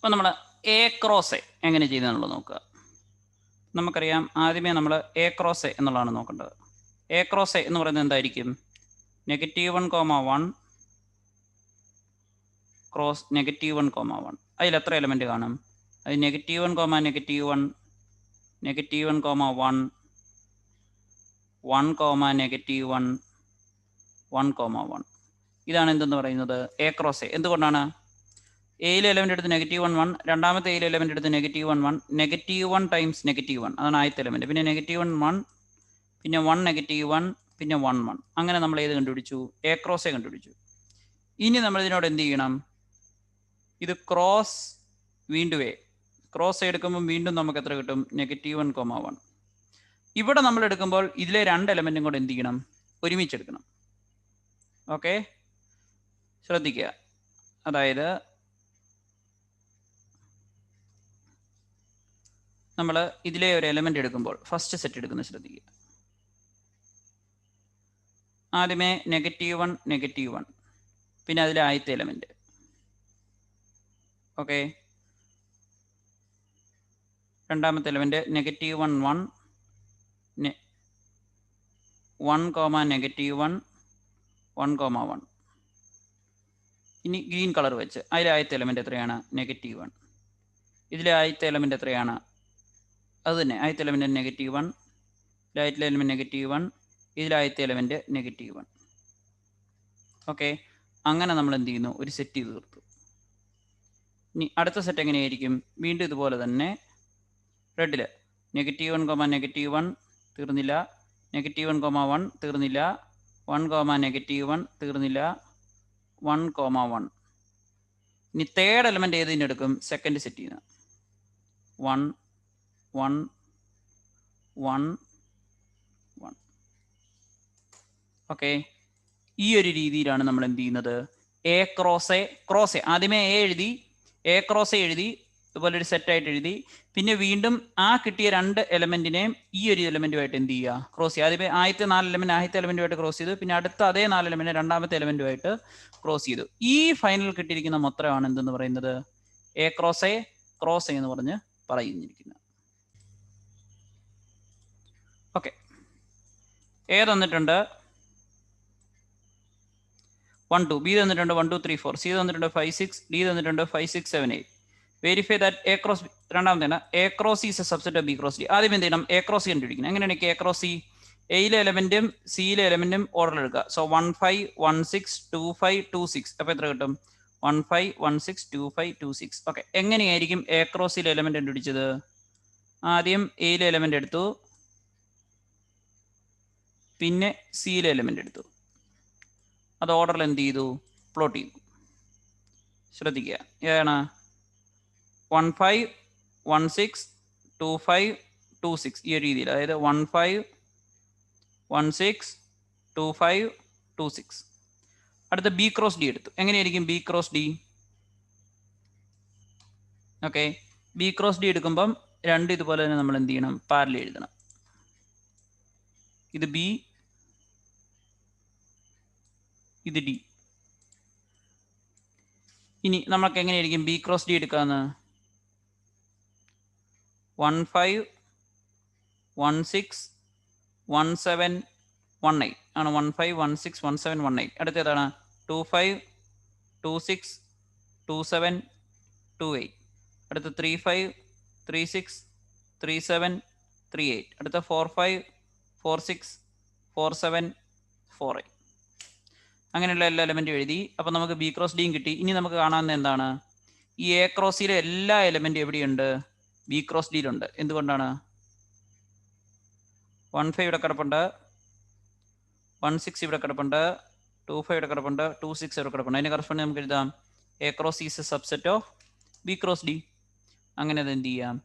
അപ്പോൾ നമ്മൾ A cross A എങ്ങനെ ചെയ്യുന്നതെന്നുള്ളത് നോക്കുക. നമുക്കറിയാം ആദ്യമേ നമ്മൾ എ ക്രോസ് എ എന്നുള്ളതാണ് നോക്കേണ്ടത്. എ ക്രോസ് എ എന്ന് പറയുന്നത് എന്തായിരിക്കും? -1, ക്രോസ് -1, അതിൽ എത്ര എലമെൻറ്റ് കാണും? അത് -1, -1, -1, 1, -1, 1, 1. ഇതാണ് എന്തെന്ന് പറയുന്നത്? A cross A. എന്തുകൊണ്ടാണ്? എയിലെ എലമെൻ്റ് എടുത്ത് -1, 1, രണ്ടാമത്തെ എയിലെ എലമെൻ്റ് എടുത്ത് -1, 1, -1 ടൈംസ് -1 അതാണ് ആദ്യത്തെ എലമെൻറ്റ്. പിന്നെ -1, 1, പിന്നെ 1, -1, പിന്നെ 1, 1. അങ്ങനെ നമ്മൾ ഏത് കണ്ടുപിടിച്ചു? എ ക്രോസ് എ കണ്ടുപിടിച്ചു. ഇനി നമ്മൾ ഇതിനോട് എന്ത് ചെയ്യണം? ഇത് ക്രോസ് വീണ്ടും എ ക്രോസ് എ എടുക്കുമ്പോൾ വീണ്ടും നമുക്ക് എത്ര കിട്ടും? -1, 1. ഇവിടെ നമ്മൾ എടുക്കുമ്പോൾ ഇതിലെ രണ്ട് എലമെൻറ്റും കൂടെ എന്ത് ചെയ്യണം? ഒരുമിച്ചെടുക്കണം. ഓക്കെ, ശ്രദ്ധിക്കുക. അതായത് നമ്മൾ ഇതിലെ ഒരു എലമെൻ്റ് എടുക്കുമ്പോൾ ഫസ്റ്റ് സെറ്റ് എടുക്കുന്നത് ശ്രദ്ധിക്കുക. ആദ്യമേ -1, -1, പിന്നെ അതിലെ ആദ്യത്തെ എലമെൻറ്റ്. ഓക്കെ, രണ്ടാമത്തെ എലമെൻറ്റ് -1, 1, 1, -1, 1, 1. ഇനി ഗ്രീൻ കളർ വെച്ച് അതിലെ ആദ്യത്തെ എലമെൻറ്റ് എത്രയാണ്? -1. ഇതിലെ ആദ്യത്തെ എലമെൻറ്റ് എത്രയാണ്? അത് തന്നെ, ആദ്യത്തെ എലമെൻറ്റ് -1, ഇതിലെ എലമെൻറ്റ് -1, ഇതിലെ ആദ്യത്തെ എലമെൻറ്റ് -1. ഓക്കെ, അങ്ങനെ നമ്മൾ എന്ത് ചെയ്യുന്നു? ഒരു സെറ്റ് ചെയ്ത് തീർത്തു. ഇനി അടുത്ത സെറ്റ് എങ്ങനെയായിരിക്കും? വീണ്ടും ഇതുപോലെ തന്നെ റെഡിൽ -1, -1 തീർന്നില്ല, -1, 1 തീർന്നില്ല, 1, -1 തീർന്നില്ല, 1, 1. ഇനി തേർഡ് എലമെൻറ്റ് ഏതിന് എടുക്കും? സെക്കൻഡ് സെറ്റ് ചെയ്യുന്ന 1, 1, 1, 1. ഓക്കെ, ഈ ഒരു രീതിയിലാണ് നമ്മൾ എന്ത് ചെയ്യുന്നത്? എ ക്രോസ് എ ആദ്യമേ എ എഴുതി, എ ക്രോസ് എ എഴുതി, ഇതുപോലെ ഒരു സെറ്റായിട്ട് എഴുതി. പിന്നെ വീണ്ടും ആ കിട്ടിയ രണ്ട് എലമെൻറ്റിനെയും ഈ ഒരു എലമെൻറ്റുമായിട്ട് എന്ത് ചെയ്യുക? ക്രോസ് ചെയ്യുക. ആദ്യമേ ആദ്യത്തെ 4 എലമെൻറ്റ് ആദ്യത്തെ എലമെൻറ്റുമായിട്ട് ക്രോസ് ചെയ്തു, പിന്നെ അടുത്ത അതേ 4 എലമെൻറ്റ് രണ്ടാമത്തെ എലമെൻറ്റുമായിട്ട് ക്രോസ് ചെയ്തു. ഈ ഫൈനൽ കിട്ടിയിരിക്കുന്ന മൊത്തമാണ് എന്തെന്ന് പറയുന്നത്? എ ക്രോസ് എ എന്ന് പറഞ്ഞ് പറയുന്നിരിക്കുന്നത്. ഓക്കെ, എ തന്നിട്ടുണ്ട് 1, 2, ബി തന്നിട്ടുണ്ട് 1, 2, 3, 4, സി തന്നിട്ടുണ്ട് 5, 6, ഡി തന്നിട്ടുണ്ട് 5, 6, 7, 8. വെരിഫൈ ദാറ്റ് എ ക്രോസ്, രണ്ടാമത്തേന് A cross is a subset of B cross D. ആദ്യം എന്ത് ചെയ്യണം? എ ക്രോസ് സി കണ്ടുപിടിക്കണം. എങ്ങനെയാണ് എ ക്രോസ് സി? എയിലെ എലമെൻറ്റും സിയിലെ എലമെൻറ്റും ഓർഡർ എടുക്കുക. സോ 1, 5, 1, 6, 2, 5, 2, 6. അപ്പോൾ എത്ര കിട്ടും? 1, 5, 1, 6, 2, 5, 2, 6. ഓക്കെ, എങ്ങനെയായിരിക്കും എ ക്രോസിലെ എലമെൻറ്റ് കണ്ടുപിടിച്ചത്? ആദ്യം എയിലെ എലമെൻറ്റ് എടുത്തു, പിന്നെ സിയിലെ എലമെൻറ്റ് എടുത്തു, അത് ഓർഡറിൽ എന്ത് ചെയ്തു? പ്ലോട്ട് ചെയ്തു. ശ്രദ്ധിക്കുക, ഏതാണ്? 1, 5, 1, 6, 2, 5, 2, 6. ഈ ഒരു രീതിയിൽ, അതായത് 1, 5, 1, 6, 2, 5, 2, 6. അടുത്ത ബി ക്രോസ് ഡി എടുത്തു. എങ്ങനെയായിരിക്കും B cross D? Okay, B cross D എടുക്കുമ്പം രണ്ട് ഇതുപോലെ തന്നെ നമ്മൾ എന്ത് ചെയ്യണം? പാരലൽ എഴുതണം. ഇത് ബി, ഇത് ഡി. ഇനി നമുക്ക് എങ്ങനെയായിരിക്കും ബി ക്രോസ് ഡി എടുക്കാന്ന്? 1, 5, 1, 6, 1, 7, 1, 8 ആണ്. 1, 5, 1, 6, 1, 7, 1, 8. അടുത്ത ഏതാണ്? 2, 5, 2, 6, 2, 7, 2, 8. അടുത്ത 3, 5, 3, 6, 3, 7, 3, 8. അടുത്ത 4, 5, 4, 6, 4, 7, 4, 8. അങ്ങനെയുള്ള എല്ലാ എലമെൻറ്റും എഴുതി. അപ്പോൾ നമുക്ക് ബി ക്രോസ് ഡിയും കിട്ടി. ഇനി നമുക്ക് കാണാവുന്ന എന്താണ്? ഈ എ ക്രോസിലെ എല്ലാ എലമെൻറ്റും എവിടെയുണ്ട്? ബി ക്രോസ് ഡിയിലുണ്ട്. എന്തുകൊണ്ടാണ്? 1, 5 ഇവിടെ കിടപ്പുണ്ട്, 1, 6 ഇവിടെ കിടപ്പുണ്ട്, 2, 5 ഇവിടെ കിടപ്പുണ്ട്, 2, 6 ഇവിടെ കിടപ്പുണ്ട്. അതിന് കറസ്പോണ്ട് നമുക്ക് എഴുതാം A cross is a subset of B cross D. അങ്ങനെ അത് എന്ത് ചെയ്യാം?